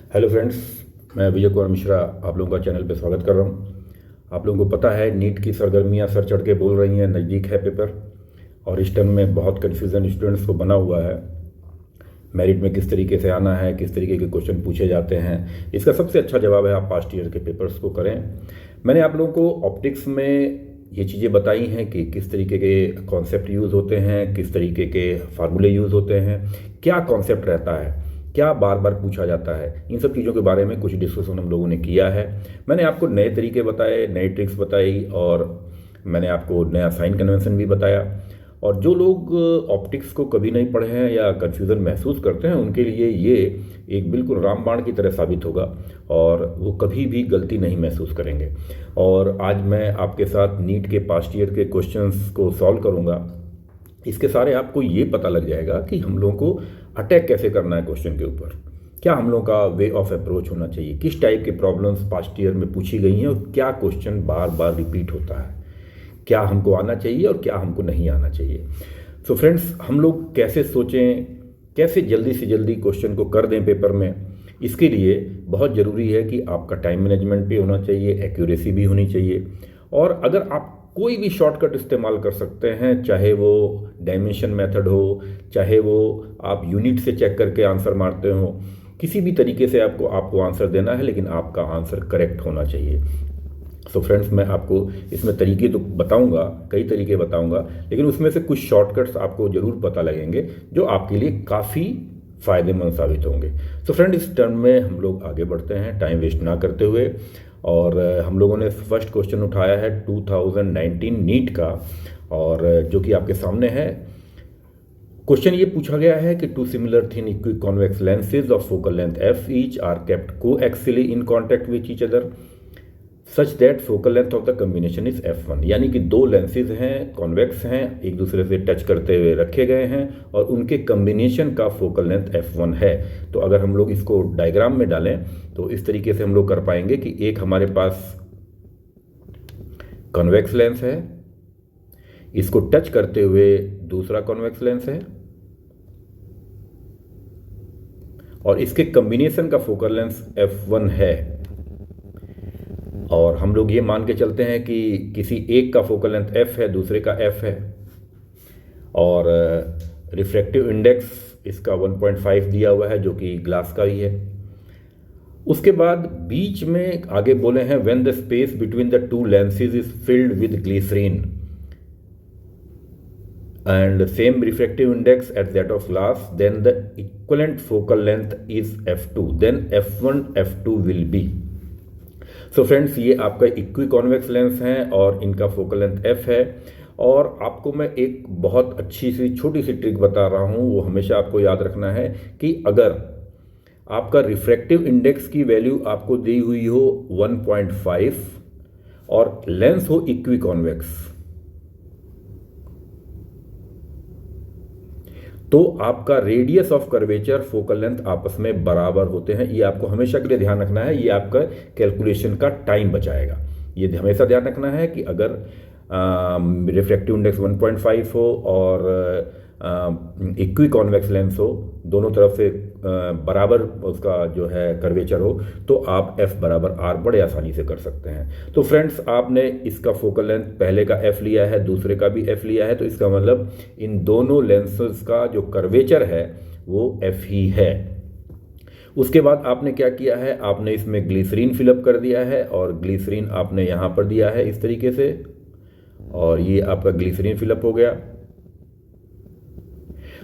Hello friends, मैं विजय कुमार मिश्रा आप लोगों का चैनल पे स्वागत कर रहा हूँ। आप लोगों को पता है नीट की सरगर्मियाँ सर चढ़ के बोल रही हैं, नज़दीक है पेपर। और इस टर्म में बहुत कन्फ्यूज़न स्टूडेंट्स को बना हुआ है। मेरिट में किस तरीके से आना है, किस तरीके के क्वेश्चन पूछे जाते हैं, इसका सबसे अच्छा जवाब है आप पास्ट ईयर के पेपर्स को करें। मैंने आप लोगों को ऑप्टिक्स में ये चीज़ें बताई हैं कि किस तरीके के कॉन्सेप्ट यूज़ होते हैं, किस तरीके के फार्मूले यूज़ होते हैं, क्या कॉन्सेप्ट रहता है, क्या बार बार पूछा जाता है। इन सब चीज़ों के बारे में कुछ डिस्कशन हम लोगों ने किया है। मैंने आपको नए तरीके बताए, नई ट्रिक्स बताई, और मैंने आपको नया साइन कन्वेंशन भी बताया। और जो लोग ऑप्टिक्स को कभी नहीं पढ़े हैं या कन्फ्यूज़न महसूस करते हैं, उनके लिए ये एक बिल्कुल रामबाण की तरह साबित होगा और वो कभी भी गलती नहीं महसूस करेंगे। और आज मैं आपके साथ नीट के पास्ट ईयर के क्वेश्चंस को सॉल्व करूंगा। इसके सारे आपको ये पता लग जाएगा कि हम लोगों को अटैक कैसे करना है क्वेश्चन के ऊपर, क्या हम लोगों का वे ऑफ अप्रोच होना चाहिए, किस टाइप के प्रॉब्लम्स पास्ट ईयर में पूछी गई हैं और क्या क्वेश्चन बार बार रिपीट होता है, क्या हमको आना चाहिए और क्या हमको नहीं आना चाहिए। सो फ्रेंड्स, हम लोग कैसे सोचें, कैसे जल्दी से जल्दी क्वेश्चन को कर दें पेपर में, इसके लिए बहुत ज़रूरी है कि आपका टाइम मैनेजमेंट भी होना चाहिए, एक्यूरेसी भी होनी चाहिए। और अगर आप कोई भी शॉर्टकट इस्तेमाल कर सकते हैं, चाहे वो डायमेंशन मेथड हो, चाहे वो आप यूनिट से चेक करके आंसर मारते हो, किसी भी तरीके से आपको आंसर देना है, लेकिन आपका आंसर करेक्ट होना चाहिए। सो फ्रेंड्स, मैं आपको इसमें तरीके तो बताऊंगा, कई तरीके बताऊंगा, लेकिन उसमें से कुछ शॉर्टकट्स आपको ज़रूर पता लगेंगे जो आपके लिए काफ़ी फ़ायदेमंद साबित होंगे। सो फ्रेंड, इस टर्म में हम लोग आगे बढ़ते हैं टाइम वेस्ट ना करते हुए। और हम लोगों ने फर्स्ट क्वेश्चन उठाया है 2019 नीट का, और जो कि आपके सामने है। क्वेश्चन ये पूछा गया है कि two similar thin equiconvex lenses of focal length F each are kept coaxially in contact which each other such that focal length of the combination is F1। यानी कि दो लेंसेज हैं, कॉन्वेक्स हैं, एक दूसरे से टच करते हुए रखे गए हैं और उनके कम्बिनेशन का फोकल लेंथ F1 है। तो अगर हम लोग इसको डायग्राम में डालें तो इस तरीके से हम लोग कर पाएंगे कि एक हमारे पास कॉन्वेक्स लेंस है, इसको टच करते हुए दूसरा कॉन्वेक्स लेंस है, और इसके कम्बिनेशन का फोकल लेंथ F1 है। और हम लोग ये मान के चलते हैं कि किसी एक का फोकल लेंथ f है, दूसरे का f है, और रिफ्रैक्टिव इंडेक्स इसका 1.5 दिया हुआ है जो कि ग्लास का ही है। उसके बाद बीच में आगे बोले हैं when the space between the two lenses is filled with glycerine and same refractive index as that of glass, then the equivalent focal length is f2, then f1 f2 will be। So friends, ये आपका equi convex lens है और इनका focal length f है। और आपको मैं एक बहुत अच्छी सी छोटी सी ट्रिक बता रहा हूँ, वो हमेशा आपको याद रखना है कि अगर आपका रिफ्रैक्टिव इंडेक्स की वैल्यू आपको दी हुई हो 1.5 और लेंस हो इक्वी कॉन्वेक्स, तो आपका radius of curvature, focal length आपस में बराबर होते हैं। ये आपको हमेशा के लिए ध्यान रखना है, ये आपका कैलकुलेशन का टाइम बचाएगा। ये हमेशा ध्यान रखना है कि अगर रिफ्रैक्टिव इंडेक्स 1.5 हो और इक्वी कॉन्वेक्स लेंस हो, दोनों तरफ से बराबर उसका जो है कर्वेचर हो, तो आप f बराबर r बड़े आसानी से कर सकते हैं। तो फ्रेंड्स, आपने इसका फोकल लेंथ पहले का f लिया है, दूसरे का भी f लिया है, तो इसका मतलब इन दोनों लेंसेज का जो कर्वेचर है वो f ही है। उसके बाद आपने क्या किया है, आपने इसमें ग्लिसरीन फिलअप कर दिया है और ग्लिसरीन आपने यहाँ पर दिया है इस तरीके से, और ये आपका ग्लिसरीन फिलअप हो गया।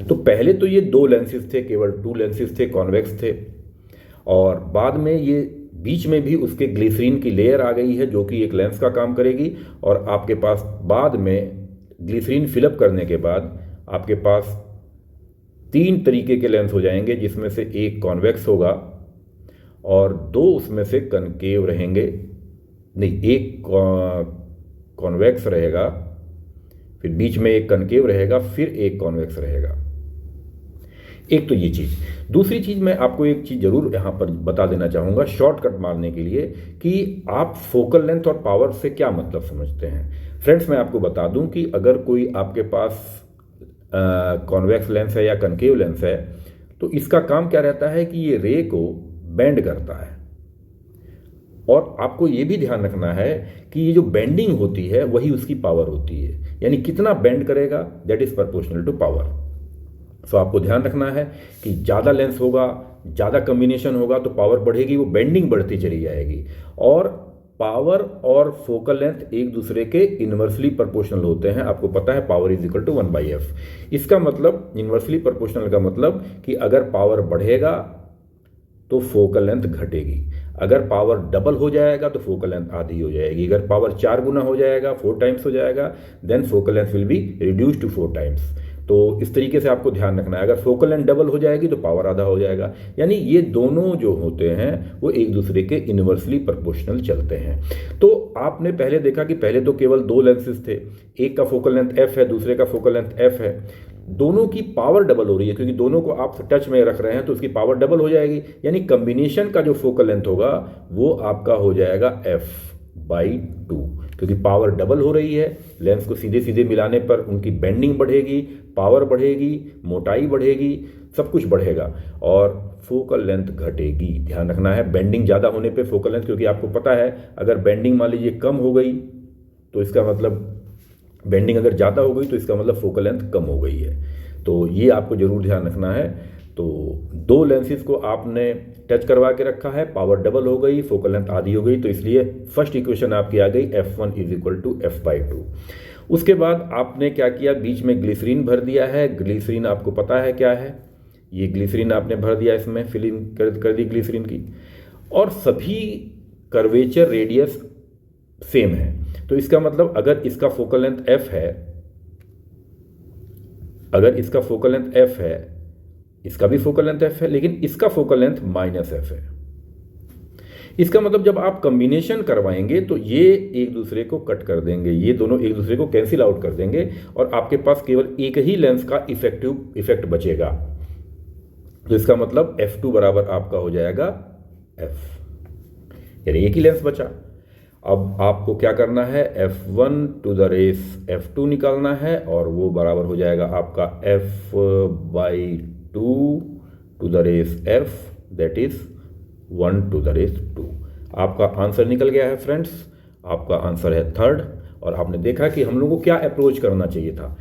तो पहले तो ये दो लेंसेज थे, केवल 2 लेंसेज थे, कॉन्वेक्स थे, और बाद में ये बीच में भी उसके ग्लिसरीन की लेयर आ गई है जो कि एक लेंस का काम करेगी। और आपके पास बाद में ग्लिसरीन फिलअप करने के बाद आपके पास 3 तरीके के लेंस हो जाएंगे, जिसमें से एक कॉन्वेक्स होगा और 2 उसमें से कनकेव रहेंगे। नहीं, एक कॉन्वेक्स रहेगा, फिर बीच में एक कनकेव रहेगा, फिर एक कॉन्वेक्स रहेगा। एक तो ये चीज़। दूसरी चीज़, मैं आपको एक चीज़ ज़रूर यहाँ पर बता देना चाहूँगा शॉर्टकट मारने के लिए, कि आप फोकल लेंथ और पावर से क्या मतलब समझते हैं। फ्रेंड्स, मैं आपको बता दूँ कि अगर कोई आपके पास कॉन्वेक्स लेंस है या कनकेव लेंस है, तो इसका काम क्या रहता है कि ये रे को बेंड करता है। और आपको ये भी ध्यान रखना है कि ये जो बेंडिंग होती है वही उसकी पावर होती है, यानी कितना बेंड करेगा that is proportional to power. So आपको ध्यान रखना है कि ज़्यादा लेंस होगा, ज़्यादा कम्बिनेशन होगा तो पावर बढ़ेगी, वो बेंडिंग बढ़ती चली जाएगी। और पावर और फोकल लेंथ एक दूसरे के इन्वर्सली प्रोपोर्शनल होते हैं। आपको पता है power is equal to 1/f। इसका मतलब इन्वर्सली प्रोपोर्शनल का मतलब कि अगर पावर बढ़ेगा तो फोकल लेंथ घटेगी, अगर पावर डबल हो जाएगा तो फोकल लेंथ आधी हो जाएगी, अगर पावर 4 गुना हो जाएगा 4 टाइम्स हो जाएगा then focal length will be reduce to 4 times. तो इस तरीके से आपको ध्यान रखना है, अगर फोकल लेंथ डबल हो जाएगी तो पावर आधा हो जाएगा। यानी ये दोनों जो होते हैं वो एक दूसरे के इन्वर्सली प्रोपोर्शनल चलते हैं। तो आपने पहले देखा कि पहले तो केवल 2 लेंसेज थे, एक का फोकल लेंथ f है, दूसरे का फोकल लेंथ f है। दोनों की पावर डबल हो रही है क्योंकि दोनों को आप टच में रख रहे हैं तो उसकी पावर डबल हो जाएगी, यानी कम्बिनेशन का जो फोकल लेंथ होगा वो आपका हो जाएगा f/2, क्योंकि पावर डबल हो रही है। लेंस को सीधे सीधे मिलाने पर उनकी बेंडिंग बढ़ेगी, पावर बढ़ेगी, मोटाई बढ़ेगी, सब कुछ बढ़ेगा और फोकल लेंथ घटेगी। ध्यान रखना है बेंडिंग ज़्यादा होने पे फोकल लेंथ, क्योंकि आपको पता है अगर बेंडिंग मान लीजिए कम हो गई तो इसका मतलब बेंडिंग अगर ज़्यादा हो गई तो इसका मतलब फोकल लेंथ कम हो गई है। तो ये आपको ज़रूर ध्यान रखना है। तो 2 लेंसेज को आपने टच करवा के रखा है, पावर डबल हो गई, फोकल लेंथ आधी हो गई, तो इसलिए फर्स्ट इक्वेशन आपकी आ गई f1 is equal to f/2। उसके बाद आपने क्या किया, बीच में ग्लिसरीन भर दिया है। ग्लिसरीन आपको पता है क्या है, ये ग्लिसरीन आपने भर दिया, इसमें फिलिंग कर दी ग्लिसरीन की, और सभी कर्वेचर रेडियस सेम है। तो इसका मतलब अगर इसका फोकल लेंथ f है, अगर इसका फोकल लेंथ f है, इसका भी फोकल लेंथ f है, लेकिन इसका फोकल लेंथ -f है। इसका मतलब जब आप कॉम्बिनेशन करवाएंगे तो ये एक दूसरे को कट कर देंगे, ये दोनों एक दूसरे को कैंसिल आउट कर देंगे और आपके पास केवल एक ही लेंस का इफेक्ट बचेगा। तो इसका मतलब f2 बराबर आपका हो जाएगा f, यानी एक ही लेंस बचा। अब आपको क्या करना है, f1 to the race f2 निकालना है और वो बराबर हो जाएगा आपका f/2 to the race f, that is 1 to the race 2। आपका आंसर निकल गया है फ्रेंड्स, आपका आंसर है 3rd। और आपने देखा कि हम लोगों को क्या अप्रोच करना चाहिए था,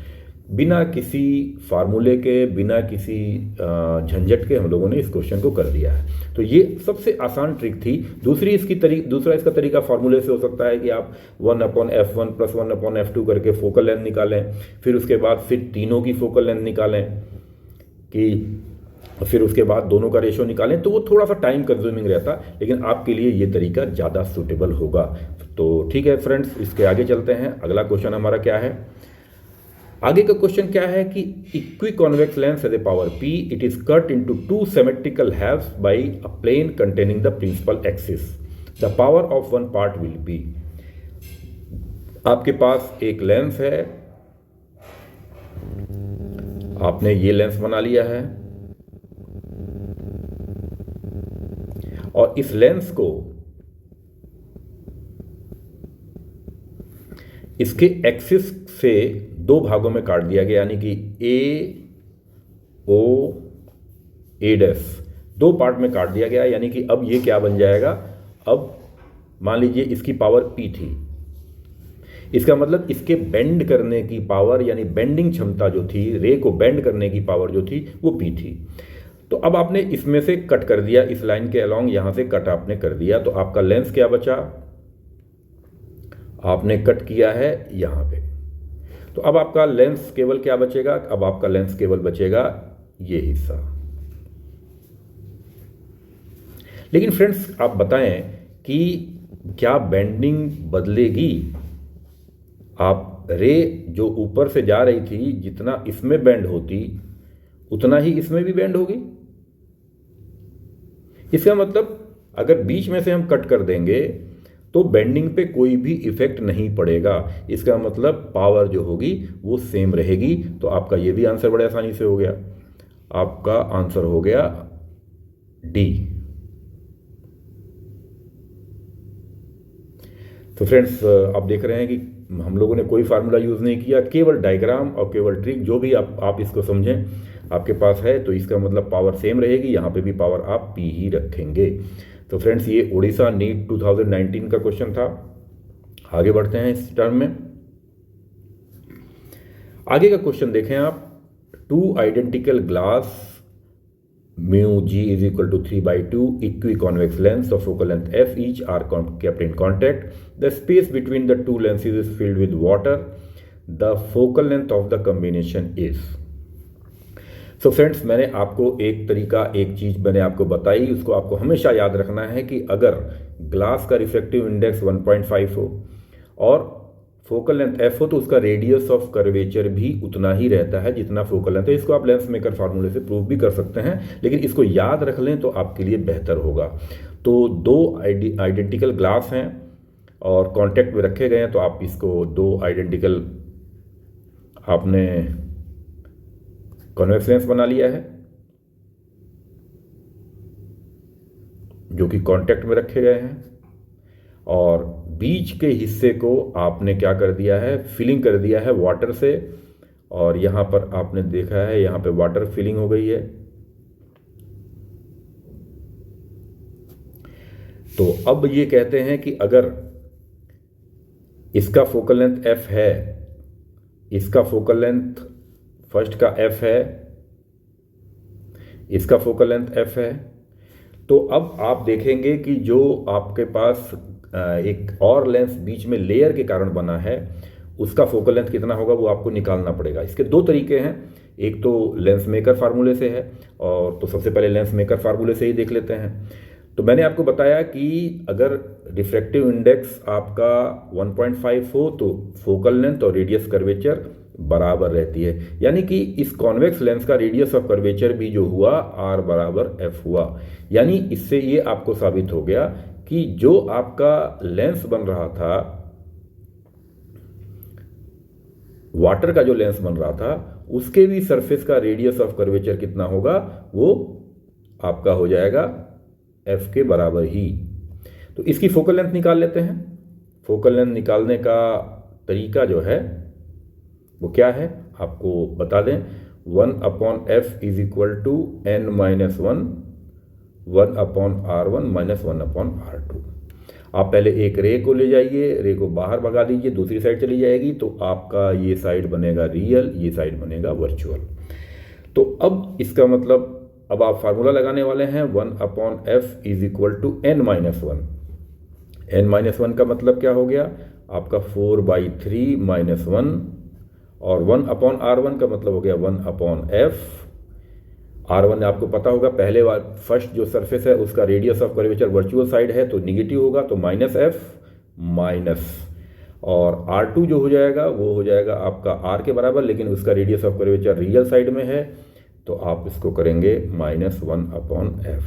बिना किसी फार्मूले के, बिना किसी झंझट के हम लोगों ने इस क्वेश्चन को कर दिया है। तो ये सबसे आसान ट्रिक थी। दूसरा इसका तरीका फार्मूले से हो सकता है कि आप 1/f1 + 1/f2 करके फोकल लेंथ निकालें, फिर उसके बाद फिर तीनों की फोकल लेंथ निकालें, कि फिर उसके बाद दोनों का रेशो निकालें, तो वो थोड़ा सा टाइम कंज्यूमिंग रहता, लेकिन आपके लिए ये तरीका ज़्यादा सूटेबल होगा। तो ठीक है फ्रेंड्स, इसके आगे चलते हैं। अगला क्वेश्चन हमारा क्या है, आगे का क्वेश्चन क्या है कि equiconvex lens has a power p, it is cut into 2 symmetrical halves by a plane containing the principal axis, the power of one part will be. आपके पास एक लेंस है, आपने ये लेंस बना लिया है और इस लेंस को इसके एक्सिस से 2 भागों में काट दिया गया, यानी कि A 2 पार्ट में काट दिया गया। यानी कि अब ये क्या बन जाएगा, अब मान लीजिए इसकी पावर P थी, इसका मतलब इसके बेंड करने की पावर यानी बेंडिंग क्षमता जो थी, रे को बेंड करने की पावर जो थी वो P थी। तो अब आपने इसमें से कट कर दिया, इस लाइन के अलोंग यहां से कट आपने कर दिया, तो आपका लेंस क्या बचा, आपने कट किया है यहां पे। तो अब आपका लेंस केवल क्या बचेगा, अब आपका लेंस केवल बचेगा ये हिस्सा। लेकिन फ्रेंड्स आप बताएं कि क्या बेंडिंग बदलेगी, आप रे जो ऊपर से जा रही थी जितना इसमें बेंड होती उतना ही इसमें भी बेंड होगी। इसका मतलब अगर बीच में से हम कट कर देंगे तो बेंडिंग पे कोई भी इफेक्ट नहीं पड़ेगा, इसका मतलब पावर जो होगी वो सेम रहेगी। तो आपका ये भी आंसर बड़े आसानी से हो गया, आपका आंसर हो गया डी। तो फ्रेंड्स आप देख रहे हैं कि हम लोगों ने कोई फार्मूला यूज़ नहीं किया, केवल डायग्राम और केवल ट्रिक, जो भी आप इसको समझें। आपके पास है, तो इसका मतलब पावर सेम रहेगी, यहाँ पे भी पावर आप P ही रखेंगे। तो फ्रेंड्स ये उड़ीसा नीट 2019 का क्वेश्चन था। आगे बढ़ते हैं इस टर्म में। आगे का क्वेश्चन देखें आप। Two identical glass mu g is equal to 3/2 equiconvex lens of focal length f each are kept in contact. The space between the two lenses is filled with water. The focal length of the combination is. So friends, मैंने आपको एक तरीका, एक चीज़ मैंने आपको बताई, उसको आपको हमेशा याद रखना है कि अगर ग्लास का रिफ्रैक्टिव इंडेक्स 1.5 हो और फोकल लेंथ f हो तो उसका रेडियस ऑफ कर्वेचर भी उतना ही रहता है जितना फोकल लेंथ है। इसको आप लेंस मेकर फार्मूले से प्रूव भी कर सकते हैं, लेकिन इसको याद रख लें तो आपके लिए बेहतर होगा। तो दो आइडेंटिकल ग्लास हैं और कांटेक्ट में रखे गए हैं, तो आप इसको दो आइडेंटिकल आपने कॉन्वेक्स लेंस बना लिया है जो कि कांटेक्ट में रखे गए हैं, और बीच के हिस्से को आपने क्या कर दिया है, फिलिंग कर दिया है वाटर से, और यहाँ पर आपने देखा है यहाँ पे वाटर फिलिंग हो गई है। तो अब ये कहते हैं कि अगर इसका फोकल लेंथ f है, इसका फोकल लेंथ फर्स्ट का f है, इसका फोकल लेंथ f है, तो अब आप देखेंगे कि जो आपके पास एक और लेंस बीच में लेयर के कारण बना है उसका फोकल लेंथ कितना होगा वो आपको निकालना पड़ेगा। इसके दो तरीके हैं, एक तो लेंस मेकर फार्मूले से है, और तो सबसे पहले लेंस मेकर फार्मूले से ही देख लेते हैं। तो मैंने आपको बताया कि अगर रिफ्रैक्टिव इंडेक्स आपका 1.5 हो तो फोकल लेंथ और रेडियस कर्वेचर बराबर रहती है, यानी कि इस कॉन्वेक्स लेंस का रेडियस ऑफ कर्वेचर भी जो हुआ r बराबर f हुआ। यानी इससे ये आपको साबित हो गया कि जो आपका लेंस बन रहा था, वाटर का जो लेंस बन रहा था, उसके भी सरफेस का रेडियस ऑफ कर्वेचर कितना होगा, वो आपका हो जाएगा f के बराबर ही। तो इसकी फोकल लेंथ निकाल लेते हैं। फोकल लेंथ निकालने का तरीका जो है वो क्या है आपको बता दें। 1/f is equal to n-1 1/r1 - 1/r2। आप पहले एक रे को ले जाइए, रे को बाहर भगा दीजिए, दूसरी साइड चली जाएगी, तो आपका ये साइड बनेगा रियल, ये साइड बनेगा वर्चुअल। तो अब इसका मतलब अब आप फार्मूला लगाने वाले हैं 1/f is equal to n-1। n-1 का मतलब क्या हो गया आपका 4/3 - 1, और 1/r1 का मतलब हो गया 1/f। r1 आपको पता होगा, पहले फर्स्ट जो सरफेस है उसका radius of curvature virtual side है तो निगेटिव होगा, तो -f माइनस, और r2 जो हो जाएगा वो हो जाएगा आपका r के बराबर, लेकिन उसका radius of curvature real side में है, तो आप इसको करेंगे -1/f।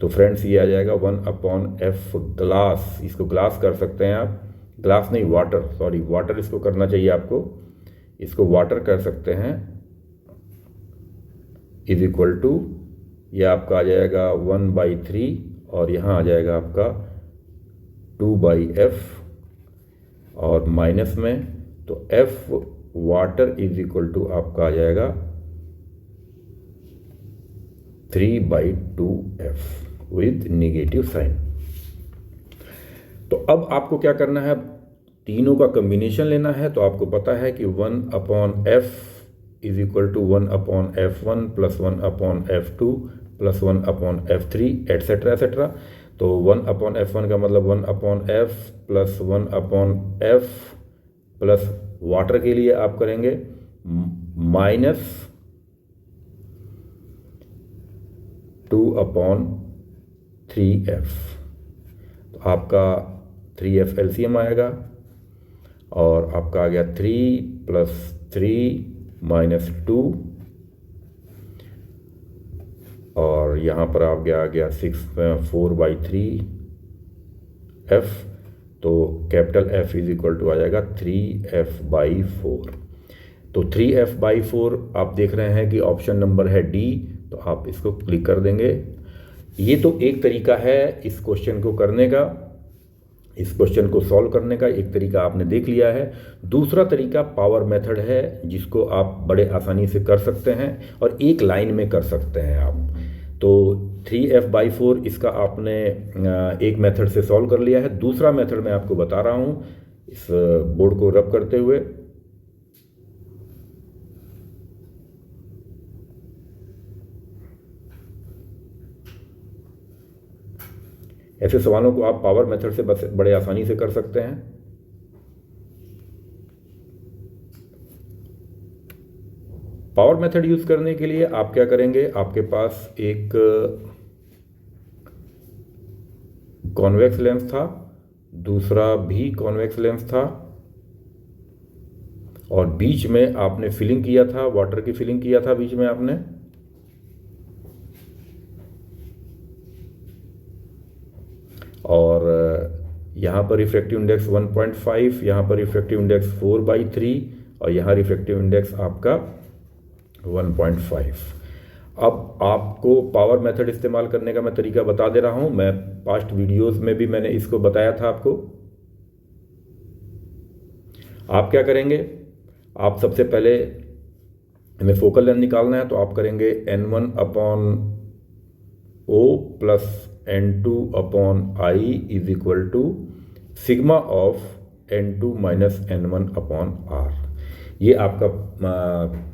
तो फ्रेंड्स ये आ जाएगा 1/f ग्लास, इसको ग्लास कर सकते हैं आप, ग्लास नहीं वाटर, सॉरी वाटर इसको करना चाहिए आपको, इसको वाटर कर सकते हैं, इज इक्वल टू ये आपका आ जाएगा 1/3, और यहाँ आ जाएगा आपका 2/f, और माइनस में तो f water is equal to आपका आ जाएगा 3/2f विद नेगेटिव साइन। तो अब आपको क्या करना है, तीनों का कॉम्बिनेशन लेना है। तो आपको पता है कि 1/f is equal to 1/f1 + 1/f2 + 1/f3 etcetera etcetera. तो 1/f1 का मतलब 1/f + 1/f प्लस वाटर के लिए आप करेंगे -2/3f। तो आपका 3f एलसीएम आएगा, और आपका आ गया 3 + 3 - 2, और यहाँ पर आ गया 4/3f। तो capital F is equal to आ जाएगा 3f/4। तो 3f/4 आप देख रहे हैं कि ऑप्शन नंबर है डी, तो आप इसको क्लिक कर देंगे। ये तो एक तरीका है इस क्वेश्चन को करने का, इस क्वेश्चन को सॉल्व करने का एक तरीका आपने देख लिया है। दूसरा तरीका पावर मेथड है, जिसको आप बड़े आसानी से कर सकते हैं और एक लाइन में कर सकते हैं आप। तो 3f/4 इसका आपने एक मेथड से सॉल्व कर लिया है। दूसरा मेथड मैं आपको बता रहा हूँ इस बोर्ड को रब करते हुए। ऐसे सवालों को आप पावर मेथड से बड़े आसानी से कर सकते हैं। पावर मेथड यूज करने के लिए आप क्या करेंगे, आपके पास एक कॉन्वेक्स लेंस था, दूसरा भी कॉन्वेक्स लेंस था, और बीच में आपने फिलिंग किया था, वाटर की फिलिंग किया था बीच में आपने। और यहाँ पर रिफ्रैक्टिव इंडेक्स 1.5, यहाँ पर रिफ्रैक्टिव इंडेक्स 4/3 और यहाँ रिफ्रैक्टिव इंडेक्स आपका 1.5। अब आपको पावर मेथड इस्तेमाल करने का मैं तरीका बता दे रहा हूँ। मैं पास्ट वीडियोस में भी मैंने इसको बताया था आपको। आप क्या करेंगे, आप सबसे पहले हमें फोकल लेंथ निकालना है, तो आप करेंगे n1/O plus n2/I is equal to sigma of n2 minus n1/R। ये आपका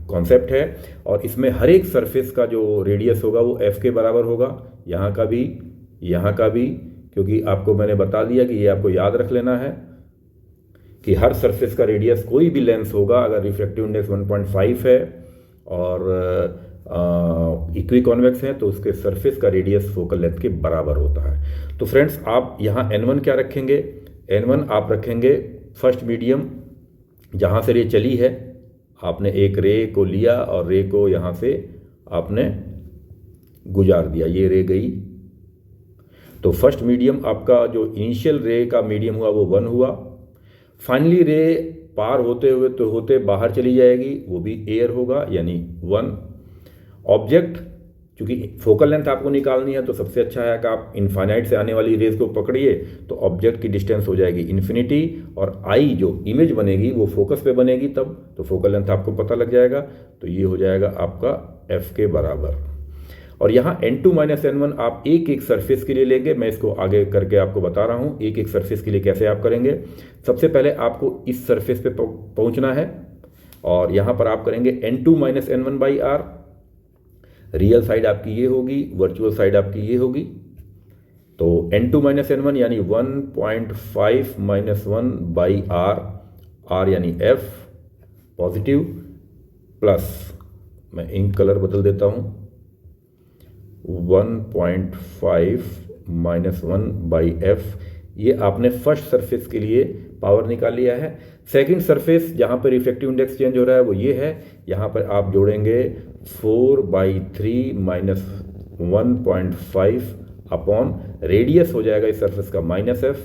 कॉन्सेप्ट है, और इसमें हर एक सरफेस का जो रेडियस होगा वो f के बराबर होगा, यहाँ का भी, यहाँ का भी, क्योंकि आपको मैंने बता दिया कि ये आपको याद रख लेना है कि हर सरफेस का रेडियस कोई भी लेंस होगा, अगर रिफ्रैक्टिव इंडेक्स 1.5 है और इक्वी कॉन्वेक्स है तो उसके सरफेस का रेडियस फोकल लेंथ के बराबर होता है। तो फ्रेंड्स, आप यहाँ n1 क्या रखेंगे, n1 आप रखेंगे फर्स्ट मीडियम, जहाँ से रे चली है। आपने एक रे को लिया और रे को यहाँ से आपने गुजार दिया, ये रे गई, तो फर्स्ट मीडियम आपका जो इनिशियल रे का मीडियम हुआ वो 1 हुआ। फाइनली रे पार होते हुए तो होते बाहर चली जाएगी, वो भी एयर होगा, यानी 1। ऑब्जेक्ट, क्योंकि फोकल लेंथ आपको निकालनी है तो सबसे अच्छा है कि आप इनफाइनाइट से आने वाली रेज को पकड़िए, तो ऑब्जेक्ट की डिस्टेंस हो जाएगी इन्फिनिटी, और आई जो इमेज बनेगी वो फोकस पे बनेगी, तब तो फोकल लेंथ आपको पता लग जाएगा, तो ये हो जाएगा आपका एफ के बराबर। और यहाँ n2 माइनस n1 आप एक एक सरफेस के लिए लेंगे। मैं इसको आगे करके आपको बता रहा हूँ एक एक सरफेस के लिए कैसे आप करेंगे। सबसे पहले आपको इस सरफेस पे पहुँचना है, और यहाँ पर आप करेंगे n2 minus n1/r। Real side आपकी ये होगी, वर्चुअल साइड आपकी ये होगी। तो n2 माइनस n1 यानी 1.5 माइनस 1/r, r यानी f पॉजिटिव, प्लस मैं इंक कलर बदल देता हूँ, 1.5 माइनस 1/f। ये आपने फर्स्ट सरफेस के लिए पावर निकाल लिया है। सेकंड सरफेस जहाँ पर रिफ्रैक्टिव इंडेक्स चेंज हो रहा है वो ये है, यहाँ पर आप जोड़ेंगे 4/3 माइनस 1.5 अपॉन रेडियस हो जाएगा इस सरफेस का -f।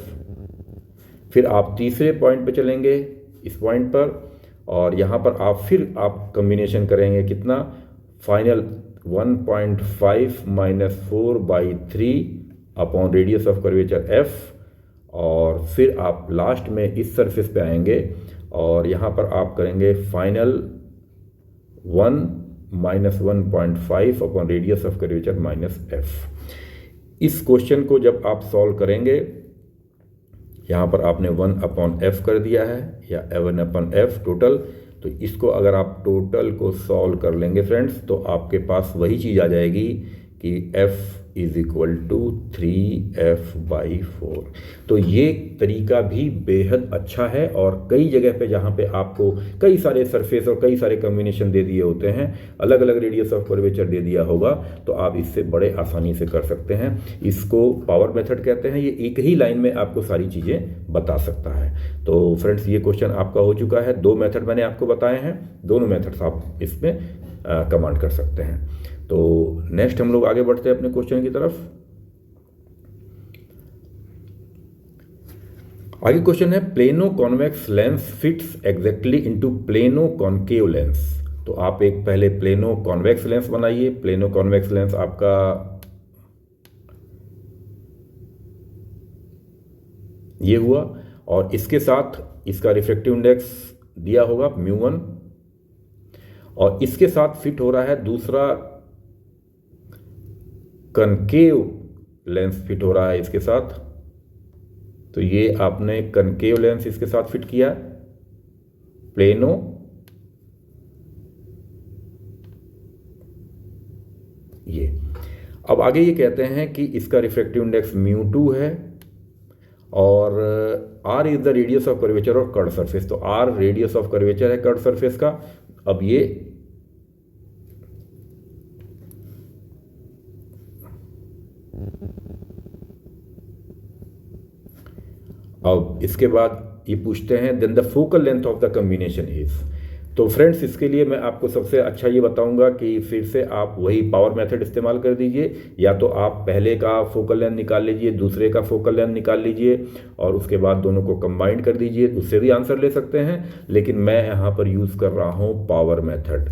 फिर आप तीसरे पॉइंट पे चलेंगे, इस पॉइंट पर, और यहाँ पर आप फिर आप कम्बिनेशन करेंगे कितना, final 1.5 minus 4/3 upon radius of curvature f, और फिर आप लास्ट में इस सरफेस पे आएंगे और यहाँ पर आप करेंगे final 1 minus 1.5 upon radius of curvature -f। इस क्वेश्चन को जब आप सॉल्व करेंगे, यहाँ पर आपने 1/f कर दिया है, या 1/f टोटल, तो इसको अगर आप टोटल को सॉल्व कर लेंगे फ्रेंड्स, तो आपके पास वही चीज़ आ जाएगी कि f is equal to 3f/4। तो ये तरीका भी बेहद अच्छा है, और कई जगह पे जहाँ पे आपको कई सारे सरफेस और कई सारे कम्बिनेशन दे दिए होते हैं, अलग अलग रेडियस ऑफ कर्वेचर दे दिया होगा, तो आप इससे बड़े आसानी से कर सकते हैं। इसको पावर मेथड कहते हैं। ये एक ही लाइन में आपको सारी चीज़ें बता सकता है। तो फ्रेंड्स, ये क्वेश्चन आपका हो चुका है। 2 मेथड मैंने आपको बताए हैं, दोनों मेथड्स आप इसमें कमांड कर सकते हैं। तो नेक्स्ट हम लोग आगे बढ़ते हैं अपने क्वेश्चन की तरफ। आगे क्वेश्चन है, plano convex lens fits exactly into plano concave lens. तो आप एक पहले प्लेनो कॉन्वेक्स लेंस बनाइए। प्लेनो कॉन्वेक्स लेंस आपका ये हुआ, और इसके साथ इसका रिफ्रैक्टिव इंडेक्स दिया होगा μ1, और इसके साथ फिट हो रहा है दूसरा कनकेव लेंस फिट हो रहा है इसके साथ। तो ये आपने कनकेव लेंस इसके साथ फिट किया, प्लेनो ये। अब आगे ये कहते हैं कि इसका रिफ्रैक्टिव इंडेक्स μ2 है, और r is the radius of curvature of curved surface. तो r रेडियस ऑफ कर्वेचर है कर्ड सरफेस का। अब ये अब इसके बाद ये पूछते हैं then the focal length of the combination is. तो फ्रेंड्स, इसके लिए मैं आपको सबसे अच्छा ये बताऊंगा कि फिर से आप वही पावर मेथड इस्तेमाल कर दीजिए, या तो आप पहले का फोकल लेंथ निकाल लीजिए, दूसरे का फोकल लेंथ निकाल लीजिए, और उसके बाद दोनों को कंबाइन कर दीजिए, उससे भी आंसर ले सकते हैं। लेकिन मैं यहाँ पर यूज़ कर रहा हूँ पावर मेथड।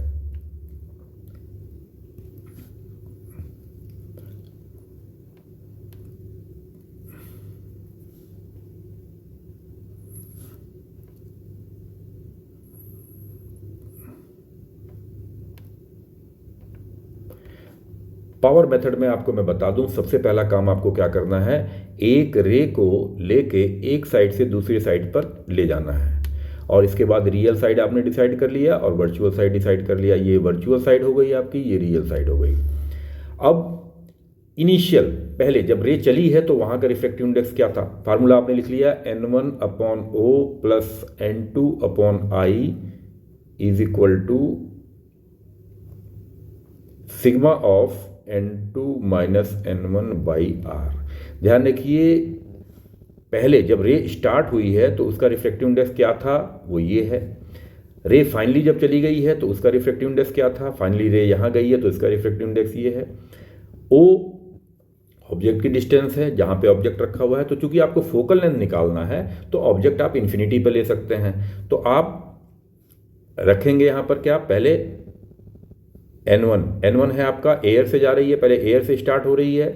पावर मेथड में आपको मैं बता दूं, सबसे पहला काम आपको क्या करना है, एक रे को लेके एक साइड से दूसरी साइड पर ले जाना है, और इसके बाद रियल साइड आपने डिसाइड कर लिया और वर्चुअल साइड डिसाइड कर लिया। ये वर्चुअल साइड हो गई आपकी, ये रियल साइड हो गई। अब इनिशियल पहले जब रे चली है तो वहां का रिफ्रैक्टिव इंडेक्स क्या था, फार्मूला आपने लिख लिया, n1/O plus n2/I is equal to sigma of n2 minus n1/r। ध्यान रखिए, पहले जब रे स्टार्ट हुई है तो उसका रिफ्रैक्टिव इंडेक्स क्या था, वो ये है। रे फाइनली जब चली गई है तो उसका रिफ्रैक्टिव इंडेक्स क्या था, फाइनली रे यहाँ गई है तो इसका रिफ्रैक्टिव इंडेक्स ये है। ओ ऑब्जेक्ट की डिस्टेंस है जहाँ पे ऑब्जेक्ट रखा हुआ है। तो चूंकि आपको फोकल लेंथ निकालना है तो ऑब्जेक्ट आप इन्फिनिटी पे ले सकते हैं। तो आप रखेंगे यहाँ पर क्या, पहले n1 है आपका, एयर से जा रही है, पहले एयर से स्टार्ट हो रही है,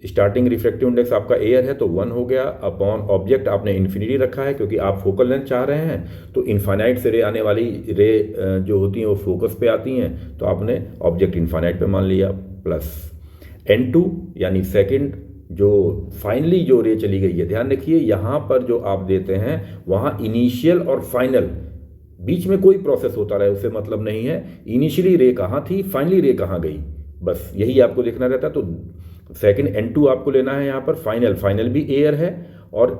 स्टार्टिंग रिफ्रैक्टिव इंडेक्स आपका एयर है तो 1 हो गया, अपॉन ऑब्जेक्ट आपने इन्फिनिटी रखा है क्योंकि आप फोकल लेंथ चाह रहे हैं। तो इनफाइनाइट से रे आने वाली रे जो होती हैं वो फोकस पे आती हैं, तो आपने ऑब्जेक्ट इनफाइनाइट पे मान लिया, प्लस n2 यानी सेकंड जो फाइनली जो रे चली गई है। ध्यान रखिए यहाँ पर जो आप देते हैं वहाँ इनिशियल और फाइनल, बीच में कोई प्रोसेस होता रहे उससे मतलब नहीं है, इनिशियली रे कहाँ थी, फाइनली रे कहाँ गई, बस यही आपको देखना रहता है। तो सेकंड n2 आपको लेना है यहाँ पर, फाइनल भी एयर है, और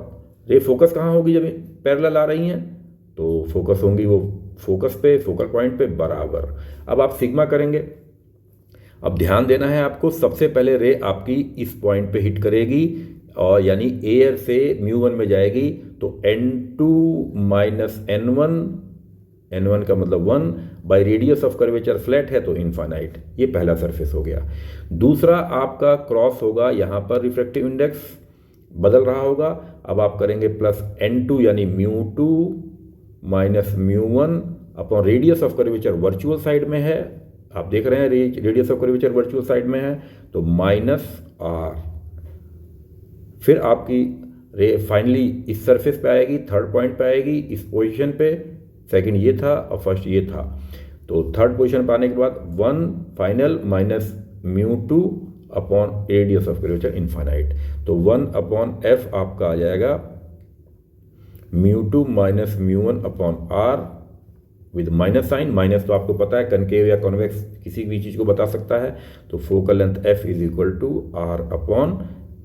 रे फोकस कहाँ होगी जब पैरेलल आ रही हैं, तो फोकस होंगी वो फोकस पे, फोकल पॉइंट पे बराबर। अब आप सिग्मा करेंगे। अब ध्यान देना है आपको, सबसे पहले रे आपकी इस पॉइंट पे हिट करेगी, और यानी एयर से μ1 में जाएगी, तो n2 माइनस n1 का मतलब 1 by radius of curvature flat है तो इनफाइनाइट। ये पहला सरफेस हो गया। दूसरा आपका क्रॉस होगा, यहाँ पर रिफ्रैक्टिव इंडेक्स बदल रहा होगा। अब आप करेंगे प्लस n2 यानी μ2 minus μ1 upon radius of curvature virtual side में है, आप देख रहे हैं radius of curvature virtual side में है, तो माइनस r। फिर आपकी रे फाइनली इस सरफेस पे आएगी, थर्ड पॉइंट पे आएगी, इस पोजीशन पे, सेकंड ये था और फर्स्ट ये था, तो थर्ड पोजीशन पे आने के बाद 1 final minus μ2 upon radius of curvature infinite, तो 1 अपॉन f आपका आ जाएगा μ2 minus μ1 upon r with minus sign. Minus तो आपको पता है कनकेव या कॉन्वेक्स किसी भी चीज़ को बता सकता है, तो focal length f is equal to r upon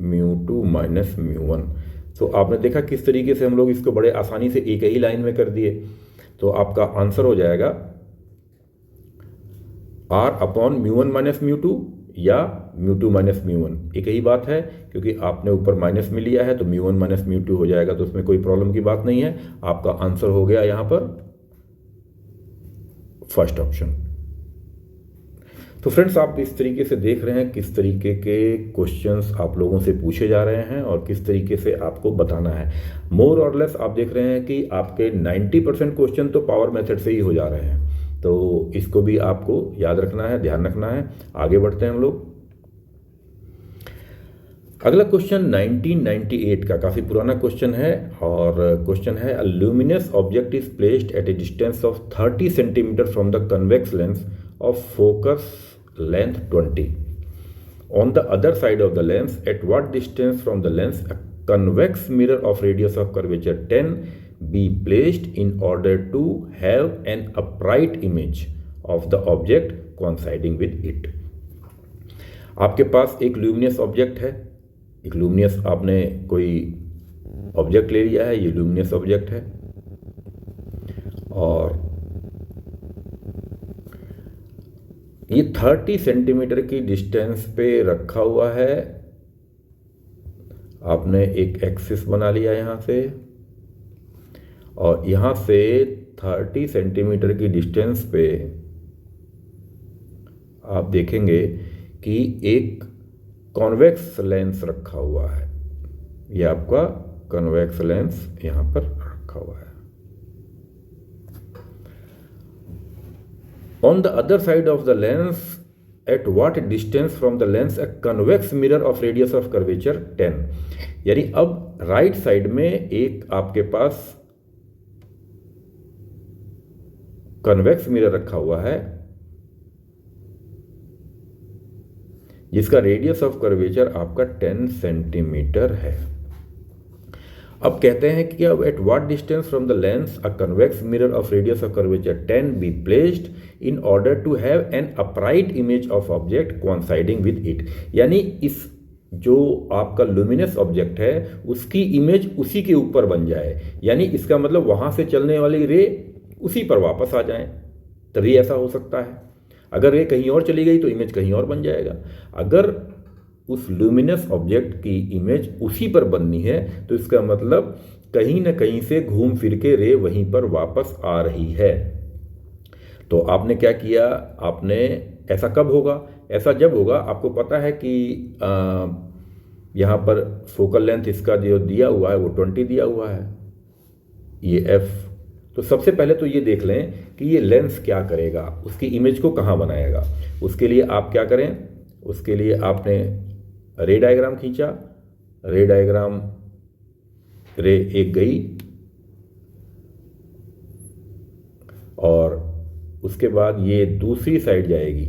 μ2 minus μ1। तो आपने देखा किस तरीके से हम लोग इसको बड़े आसानी से एक ही लाइन में कर दिए। तो आपका आंसर हो जाएगा r अपॉन μ1 माइनस μ2 या μ2 माइनस μ1, एक ही बात है, क्योंकि आपने ऊपर माइनस में लिया है तो μ1 माइनस μ2 हो जाएगा, तो उसमें कोई प्रॉब्लम की बात नहीं है। आपका आंसर हो गया यहाँ पर फर्स्ट ऑप्शन। तो फ्रेंड्स, आप इस तरीके से देख रहे हैं किस तरीके के क्वेश्चंस आप लोगों से पूछे जा रहे हैं और किस तरीके से आपको बताना है। मोर और लेस आप देख रहे हैं कि आपके 90% क्वेश्चन तो पावर मेथड से ही हो जा रहे हैं, तो इसको भी आपको याद रखना है, ध्यान रखना है। आगे बढ़ते हैं हम लोग। अगला क्वेश्चन 1998 का काफ़ी पुराना क्वेश्चन है और क्वेश्चन है a luminous object is placed at a distance of 30 centimetre from the convex lens of focus length 20 on the other side of the lens at what distance from the lens a convex mirror of radius of curvature 10 be placed in order to have an upright image of the object coinciding with it। आपके पास एक luminous object है, एक luminous आपने कोई object ले लिया है, ये ल्यूमिनस ऑब्जेक्ट है और ये 30 सेंटीमीटर की डिस्टेंस पे रखा हुआ है। आपने एक एक्सिस बना लिया यहाँ से और यहाँ से 30 सेंटीमीटर की डिस्टेंस पे आप देखेंगे कि एक कॉन्वेक्स लेंस रखा हुआ है। ये आपका कॉन्वेक्स लेंस यहाँ पर रखा हुआ है। On the other side of the lens at what distance from the lens a convex mirror of radius of curvature 10। यानी अब राइट साइड में एक आपके पास कन्वेक्स मिरर रखा हुआ है जिसका रेडियस ऑफ कर्वेचर आपका 10 सेंटीमीटर है। अब कहते हैं कि अब at what distance from the lens a convex mirror of radius of curvature 10 be placed in order to have an upright image of object coinciding with it. यानी इस जो आपका लुमिनस ऑब्जेक्ट है उसकी इमेज उसी के ऊपर बन जाए, यानी इसका मतलब वहां से चलने वाली रे उसी पर वापस आ जाए, तभी ऐसा हो सकता है। अगर रे कहीं और चली गई तो इमेज कहीं और बन जाएगा। अगर उस ल्यूमिनस ऑब्जेक्ट की इमेज उसी पर बननी है तो इसका मतलब कहीं ना कहीं से घूम फिर के रे वहीं पर वापस आ रही है। तो आपने क्या किया, आपने ऐसा कब होगा, ऐसा जब होगा आपको पता है कि यहाँ पर फोकल लेंथ इसका जो दिया हुआ है वो 20 दिया हुआ है, ये f। तो सबसे पहले तो ये देख लें कि ये लेंस क्या करेगा, उसकी इमेज को कहाँ बनाएगा। उसके लिए आप क्या करें, उसके लिए आपने रे डायग्राम खींचा, रे डायग्राम रे एक गई और उसके बाद ये दूसरी साइड जाएगी,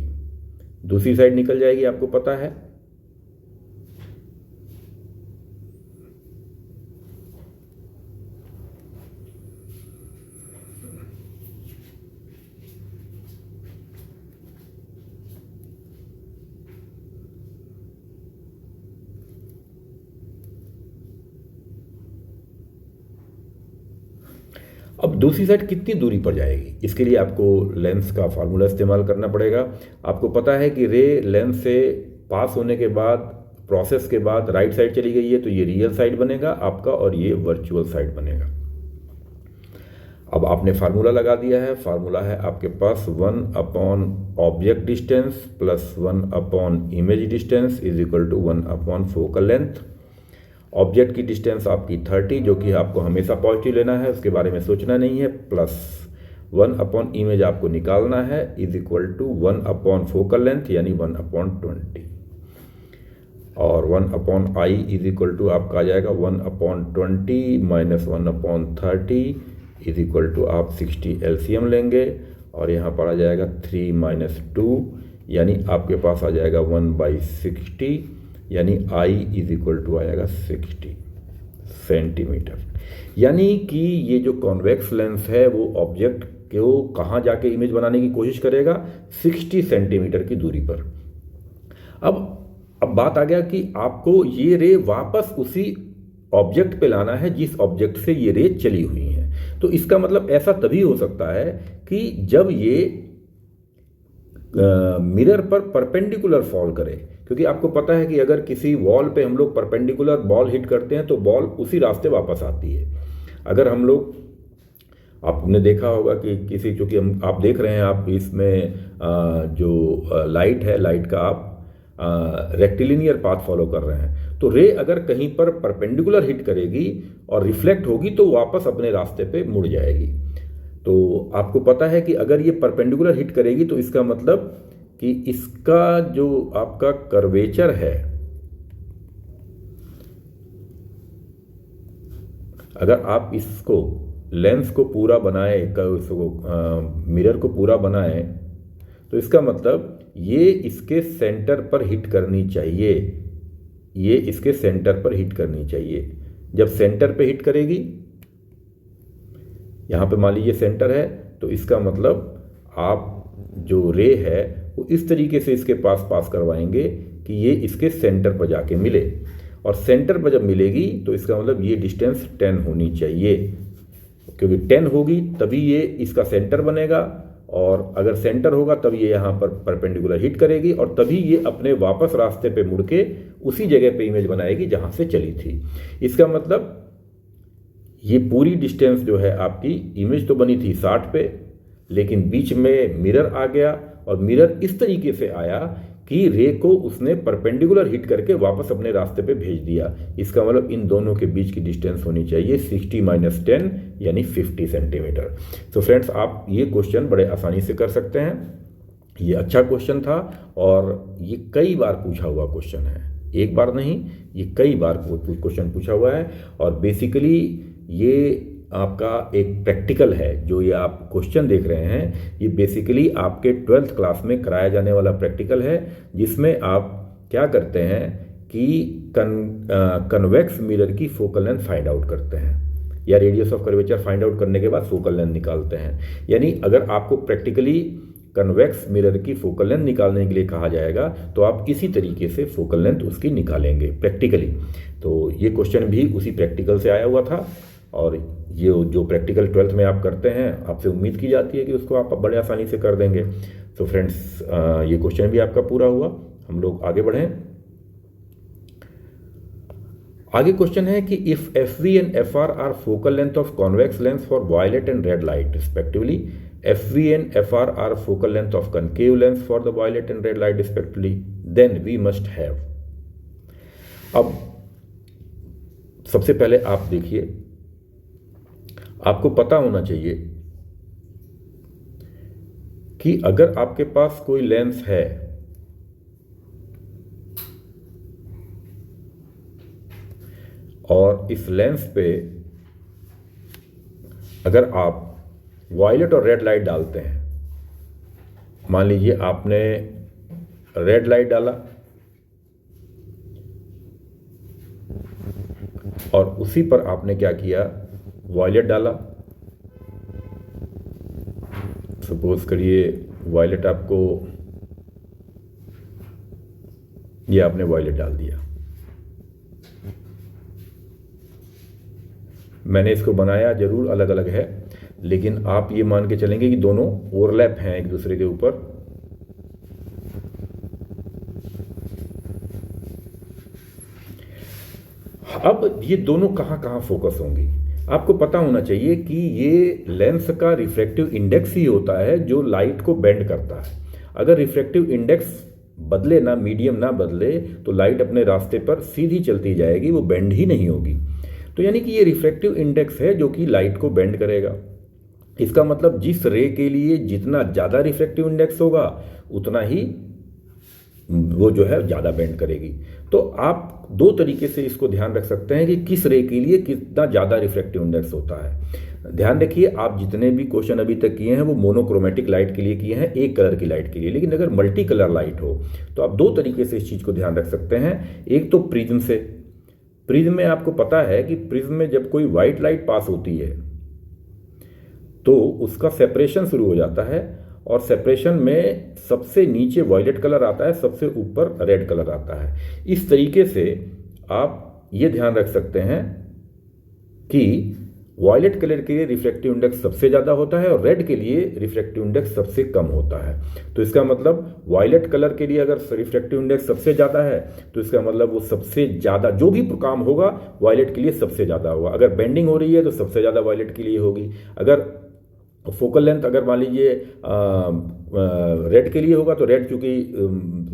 दूसरी साइड निकल जाएगी, आपको पता है। अब दूसरी साइड कितनी दूरी पर जाएगी, इसके लिए आपको लेंस का फार्मूला इस्तेमाल करना पड़ेगा। आपको पता है कि रे लेंस से पास होने के बाद, प्रोसेस के बाद राइट साइड चली गई है तो ये रियल साइड बनेगा आपका और ये वर्चुअल साइड बनेगा। अब आपने फार्मूला लगा दिया है, फार्मूला है आपके पास 1 upon object distance plus 1 upon image distance is equal to 1 upon focal length. Object की डिस्टेंस आपकी 30 जो कि आपको हमेशा पॉजिटिव लेना है, उसके बारे में सोचना नहीं है, प्लस 1 अपॉन इमेज आपको निकालना है is equal to 1 upon focal length यानी 1 अपॉन 20 और 1 upon I is equal to आपका आ जाएगा 1 upon 20 minus 1 upon 30 is equal to आप 60 एलसीएम लेंगे और यहाँ पर आ जाएगा 3 माइनस 2 यानी आपके पास आ जाएगा 1/60 यानी I इज इक्वल टू आएगा 60 सेंटीमीटर। यानी कि ये जो कॉन्वेक्स लेंस है वो ऑब्जेक्ट को कहाँ जाके इमेज बनाने की कोशिश करेगा, 60 सेंटीमीटर की दूरी पर। अब बात आ गया कि आपको ये रे वापस उसी ऑब्जेक्ट पे लाना है जिस ऑब्जेक्ट से ये रे चली हुई है। तो इसका मतलब ऐसा तभी हो सकता है कि जब ये मिरर पर परपेंडिकुलर फॉल करे, क्योंकि आपको पता है कि अगर किसी वॉल पे हम लोग परपेंडिकुलर बॉल हिट करते हैं तो बॉल उसी रास्ते वापस आती है। अगर हम लोग, आपने देखा होगा कि किसी, चूँकि हम आप देख रहे हैं, आप इसमें जो लाइट है, लाइट का आप रेक्टिलिनियर पाथ फॉलो कर रहे हैं, तो रे अगर कहीं पर परपेंडिकुलर हिट करेगी और रिफ्लेक्ट होगी तो वापस अपने रास्ते पे मुड़ जाएगी। तो आपको पता है कि अगर ये परपेंडिकुलर हिट करेगी तो इसका मतलब कि इसका जो आपका कर्वेचर है अगर आप इसको लेंस को पूरा बनाए, मिरर को पूरा बनाए, तो इसका मतलब ये इसके सेंटर पर हिट करनी चाहिए, ये इसके सेंटर पर हिट करनी चाहिए। जब सेंटर पे हिट करेगी, यहाँ पे मान लीजिए सेंटर है, तो इसका मतलब आप जो रे है वो इस तरीके से इसके पास करवाएंगे कि ये इसके सेंटर पर जाके मिले, और सेंटर पर जब मिलेगी तो इसका मतलब ये डिस्टेंस 10 होनी चाहिए, क्योंकि 10 होगी तभी ये इसका सेंटर बनेगा, और अगर सेंटर होगा तब ये यहाँ पर परपेंडिकुलर हिट करेगी, और तभी ये अपने वापस रास्ते पे मुड़ के उसी जगह पे इमेज बनाएगी जहाँ से चली थी। इसका मतलब ये पूरी डिस्टेंस जो है आपकी, इमेज तो बनी थी 60 पे, लेकिन बीच में मिरर आ गया, और मिरर इस तरीके से आया कि रे को उसने परपेंडिकुलर हिट करके वापस अपने रास्ते पे भेज दिया। इसका मतलब इन दोनों के बीच की डिस्टेंस होनी चाहिए 60 - 10 यानी 50 सेंटीमीटर। तो फ्रेंड्स, आप ये क्वेश्चन बड़े आसानी से कर सकते हैं। ये अच्छा क्वेश्चन था, और ये कई बार पूछा हुआ क्वेश्चन है, एक बार नहीं, ये कई बार क्वेश्चन पूछा हुआ है। और बेसिकली ये आपका एक प्रैक्टिकल है, जो ये आप क्वेश्चन देख रहे हैं, ये बेसिकली आपके 12th क्लास में कराया जाने वाला प्रैक्टिकल है, जिसमें आप क्या करते हैं कि कन्वेक्स मिरर की फोकल लेंथ फाइंड आउट करते हैं, या radius of curvature find out करने के बाद फोकल लेंथ निकालते हैं। यानी अगर आपको प्रैक्टिकली कन्वेक्स मिरर की फोकल लेंथ निकालने के लिए कहा जाएगा, तो आप इसी तरीके से फोकल लेंथ उसकी निकालेंगे प्रैक्टिकली। तो ये क्वेश्चन भी उसी प्रैक्टिकल से आया हुआ था, और ये जो प्रैक्टिकल 12th में आप करते हैं, आपसे उम्मीद की जाती है कि उसको आप बड़े आसानी से कर देंगे। तो फ्रेंड्स, ये क्वेश्चन भी आपका पूरा हुआ। हम लोग आगे बढ़ें। आगे क्वेश्चन है कि if FV and FR are focal length of convex lens for violet and red light respectively, FV and FR are focal length of concave lens for the violet and red light respectively, then we must have. अब सबसे पहले आप देखिए, आपको पता होना चाहिए कि अगर आपके पास कोई लेंस है और इस लेंस पे अगर आप वायलेट और रेड लाइट डालते हैं, मान लीजिए आपने रेड लाइट डाला और उसी पर आपने क्या किया, वायलेट डाला। सपोज करिए वायलेट आपको, ये आपने वायलेट डाल दिया। मैंने इसको बनाया जरूर अलग अलग है, लेकिन आप ये मान के चलेंगे कि दोनों ओवरलैप हैं एक दूसरे के ऊपर। अब ये दोनों कहाँ कहाँ फोकस होंगी, आपको पता होना चाहिए कि ये लेंस का रिफ्रैक्टिव इंडेक्स ही होता है जो लाइट को बेंड करता है। अगर रिफ्रैक्टिव इंडेक्स बदले ना, मीडियम ना बदले, तो लाइट अपने रास्ते पर सीधी चलती जाएगी, वो बेंड ही नहीं होगी। तो यानी कि ये रिफ्रैक्टिव इंडेक्स है जो कि लाइट को बेंड करेगा। इसका मतलब जिस रे के लिए जितना ज़्यादा रिफ्रैक्टिव इंडेक्स होगा, उतना ही वो जो है ज़्यादा बेंड करेगी। तो आप दो तरीके से इसको ध्यान रख सकते हैं कि किस रे के लिए कितना ज़्यादा रिफ्रैक्टिव इंडेक्स होता है। ध्यान रखिए, आप जितने भी क्वेश्चन अभी तक किए हैं वो मोनोक्रोमेटिक लाइट के लिए किए हैं, एक कलर की लाइट के लिए। लेकिन अगर मल्टी कलर लाइट हो तो आप दो तरीके से इस चीज़ को ध्यान रख सकते हैं। एक तो प्रिज्म से, प्रिज्म में आपको पता है कि प्रिज्म में जब कोई वाइट लाइट पास होती है तो उसका सेपरेशन शुरू हो जाता है, और सेपरेशन में सबसे नीचे वायलेट कलर आता है, सबसे ऊपर रेड कलर आता है। इस तरीके से आप ये ध्यान रख सकते हैं कि वायलेट कलर के लिए रिफ्रैक्टिव इंडेक्स सबसे ज़्यादा होता है और रेड के लिए रिफ्रैक्टिव इंडेक्स सबसे कम होता है। तो इसका मतलब वायलेट कलर के लिए अगर रिफ्रैक्टिव इंडेक्स सबसे ज़्यादा है तो इसका मतलब वो सबसे ज़्यादा जो भी काम होगा वायलेट के लिए सबसे ज़्यादा होगा। अगर बेंडिंग हो रही है तो सबसे ज़्यादा वायलेट के लिए होगी। अगर फोकल लेंथ अगर मान लीजिए रेड के लिए होगा तो रेड चूँकि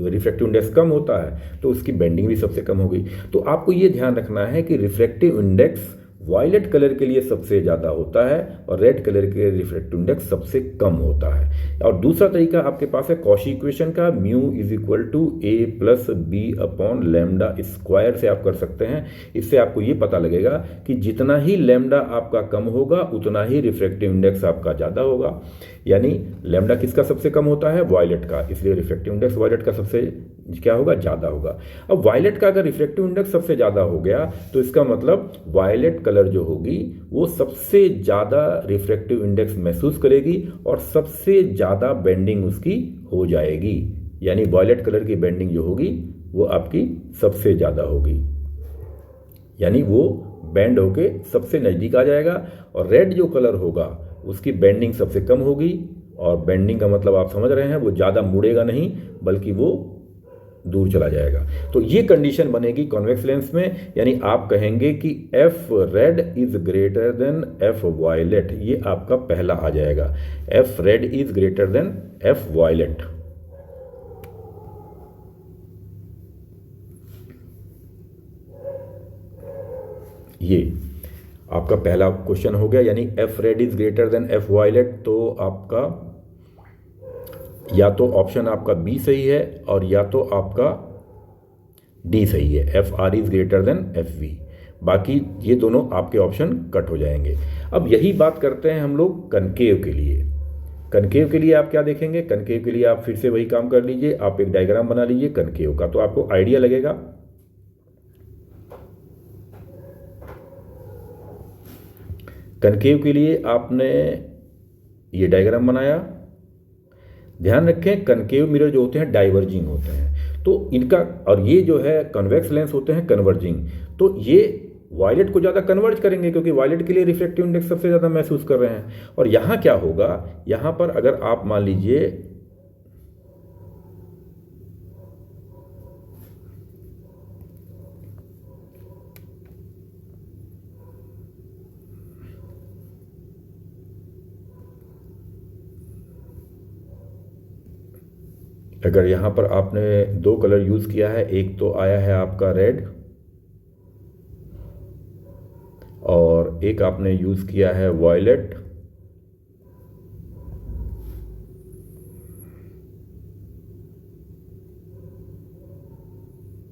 रिफ्रैक्टिव इंडेक्स कम होता है तो उसकी बेंडिंग भी सबसे कम होगी। तो आपको ये ध्यान रखना है कि रिफ्रैक्टिव इंडेक्स वायलेट कलर के लिए सबसे ज़्यादा होता है और रेड कलर के रिफ्रैक्टिव इंडेक्स सबसे कम होता है। और दूसरा तरीका आपके पास है कॉशी इक्वेशन का, mu is equal to A plus B upon lambda square से आप कर सकते हैं। इससे आपको ये पता लगेगा कि जितना ही लैम्डा आपका कम होगा उतना ही रिफ्रैक्टिव इंडेक्स आपका ज़्यादा होगा। यानी लैम्डा किसका सबसे कम होता है? वायलेट का, इसलिए रिफ्रैक्टिव इंडेक्स वायलेट का सबसे क्या होगा? ज़्यादा होगा। अब वायलेट का अगर रिफ्रैक्टिव इंडेक्स सबसे ज़्यादा हो गया तो इसका मतलब वायलेट कलर जो होगी वो सबसे ज़्यादा रिफ्रैक्टिव इंडेक्स महसूस करेगी और सबसे ज़्यादा बेंडिंग उसकी हो जाएगी। यानी वायलेट कलर की बेंडिंग जो होगी वो आपकी सबसे ज़्यादा होगी, यानी वो बेंड होके सबसे नज़दीक आ जाएगा। और रेड जो कलर होगा उसकी बेंडिंग सबसे कम होगी, और बेंडिंग का मतलब आप समझ रहे हैं, वो ज़्यादा मुड़ेगा नहीं बल्कि वो दूर चला जाएगा। तो ये कंडीशन बनेगी कॉन्वेक्स लेंस में, यानी आप कहेंगे कि F red is greater than F violet. ये आपका पहला आ जाएगा, F red is greater than F violet. ये आपका पहला क्वेश्चन हो गया, यानी F red is greater than F violet. तो आपका या तो ऑप्शन आपका बी सही है और या तो आपका डी सही है, F R is greater than F V. बाकी ये दोनों आपके ऑप्शन कट हो जाएंगे। अब यही बात करते हैं हम लोग कनकेव के लिए। कनकेव के लिए आप क्या देखेंगे? कनकेव के लिए आप फिर से वही काम कर लीजिए, आप एक डायग्राम बना लीजिए कनकेव का, तो आपको आइडिया लगेगा। कनकेव के लिए आपने ये डायग्राम बनाया। ध्यान रखें कनकेव मिरर जो होते हैं डाइवर्जिंग होते हैं, तो इनका, और ये जो है कन्वेक्स लेंस होते हैं कन्वर्जिंग। तो ये वायलेट को ज़्यादा कन्वर्ज करेंगे क्योंकि वायलेट के लिए रिफ्लेक्टिव इंडेक्स सबसे ज़्यादा महसूस कर रहे हैं। और यहाँ क्या होगा, यहाँ पर अगर आप मान लीजिए अगर यहाँ पर आपने दो कलर यूज़ किया है, एक तो आया है आपका रेड और एक आपने यूज़ किया है वायलेट।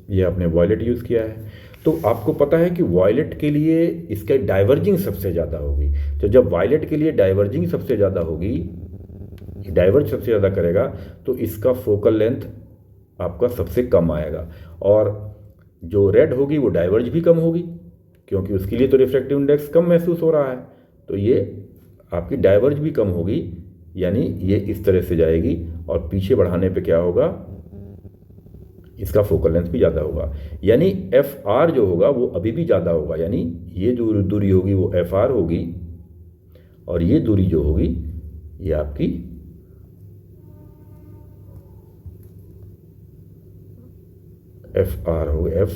ये आपने वायलेट यूज़ किया है, तो आपको पता है कि वायलेट के लिए इसका डाइवर्जिंग सबसे ज़्यादा होगी। तो जब वायलेट के लिए डाइवर्जिंग सबसे ज़्यादा होगी, डाइवर्ज सबसे ज़्यादा करेगा, तो इसका फोकल लेंथ आपका सबसे कम आएगा। और जो रेड होगी वो डाइवर्ज भी कम होगी क्योंकि उसके लिए तो रिफ्रैक्टिव इंडेक्स कम महसूस हो रहा है, तो ये आपकी डाइवर्ज भी कम होगी, यानी ये इस तरह से जाएगी। और पीछे बढ़ाने पे क्या होगा, इसका फोकल लेंथ भी ज़्यादा होगा, यानी एफ आर जो होगा वो अभी भी ज़्यादा होगा। यानी ये जो दूरी होगी वो एफ आर होगी और ये दूरी जो होगी ये आपकी एफ आर होगी, एफ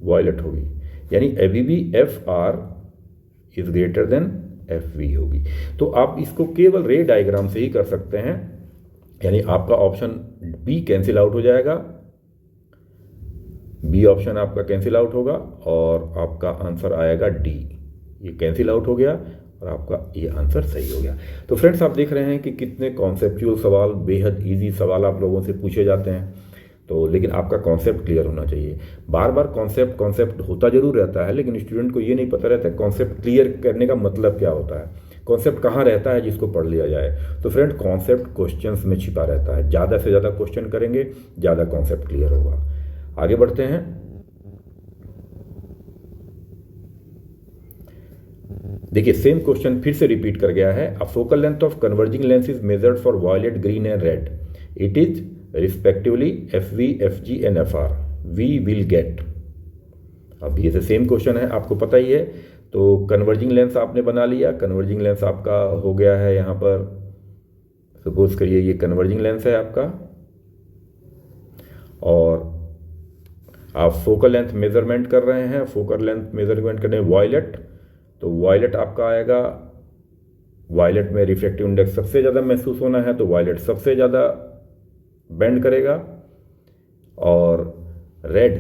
वायलेट होगी। यानी अभी भी F R is greater than F V होगी। तो आप इसको केवल रे डायग्राम से ही कर सकते हैं, यानी आपका ऑप्शन बी कैंसिल आउट हो जाएगा, बी ऑप्शन आपका कैंसिल आउट होगा और आपका आंसर आएगा डी। ये कैंसिल आउट हो गया और आपका ये आंसर सही हो गया। तो फ्रेंड्स आप देख रहे हैं कि कितने कॉन्सेप्चुअल सवाल, बेहद इजी सवाल आप लोगों से पूछे जाते हैं। तो लेकिन आपका कॉन्सेप्ट क्लियर होना चाहिए। बार बार कॉन्सेप्ट होता जरूर रहता है, लेकिन स्टूडेंट को ये नहीं पता रहता है कॉन्सेप्ट क्लियर करने का मतलब क्या होता है, कॉन्सेप्ट कहाँ रहता है जिसको पढ़ लिया जाए। तो फ्रेंड कॉन्सेप्ट क्वेश्चंस में छिपा रहता है, ज़्यादा से ज़्यादा क्वेश्चन करेंगे ज़्यादा कॉन्सेप्ट क्लियर होगा। आगे बढ़ते हैं। देखिए सेम क्वेश्चन फिर से रिपीट कर गया है। A focal length of converging lens is measured for violet, green and red. It is respectively FV, FG and FR। We will get. अब ये सेम क्वेश्चन है, आपको पता ही है। तो कन्वर्जिंग लेंस आपने बना लिया, कन्वर्जिंग लेंस आपका हो गया है यहाँ पर, सपोज करिए ये कन्वर्जिंग लेंस है आपका, और आप फोकल लेंथ मेजरमेंट कर रहे हैं, फोकल लेंथ मेजरमेंट करने वायलेट। तो वायलेट आपका आएगा, वायलेट में रिफ्रैक्टिव इंडेक्स सबसे ज़्यादा महसूस होना है, तो वायलेट सबसे ज़्यादा बेंड करेगा। और रेड,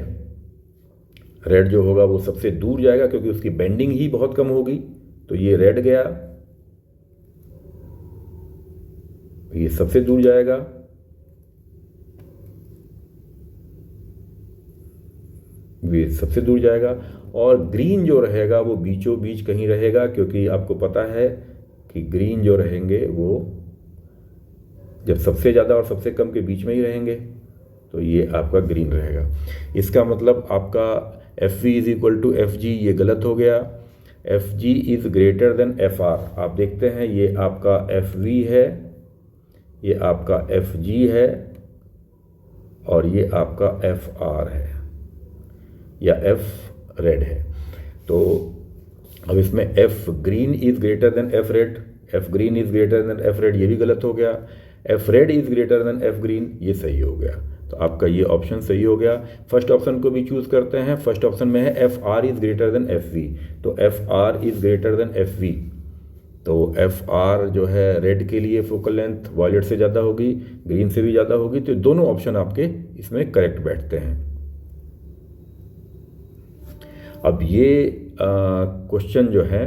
रेड जो होगा वो सबसे दूर जाएगा क्योंकि उसकी बेंडिंग ही बहुत कम होगी, तो ये रेड गया, ये सबसे दूर जाएगा। ये सबसे दूर जाएगा। और ग्रीन जो रहेगा वो बीचों बीच कहीं रहेगा, क्योंकि आपको पता है कि ग्रीन जो रहेंगे वो जब सबसे ज़्यादा और सबसे कम के बीच में ही रहेंगे, तो ये आपका ग्रीन रहेगा। इसका मतलब आपका F V is equal to F G, ये गलत हो गया। F G is greater than F R. आप देखते हैं ये आपका एफ वी है, ये आपका एफ जी है, और ये आपका एफ आर है या एफ रेड है। तो अब इसमें F green is greater than F red, F green is greater than F red, ये भी गलत हो गया। F red is greater than F green, ये सही हो गया। तो आपका ये ऑप्शन सही हो गया। फर्स्ट ऑप्शन को भी चूज करते हैं। फर्स्ट ऑप्शन में है F R is greater than F V, तो F R is greater than F V. तो एफ आर जो है रेड के लिए फोकल लेंथ वॉयलेट से ज़्यादा होगी, ग्रीन से भी ज़्यादा होगी, तो दोनों ऑप्शन आपके इसमें करेक्ट बैठते हैं। अब ये क्वेश्चन जो है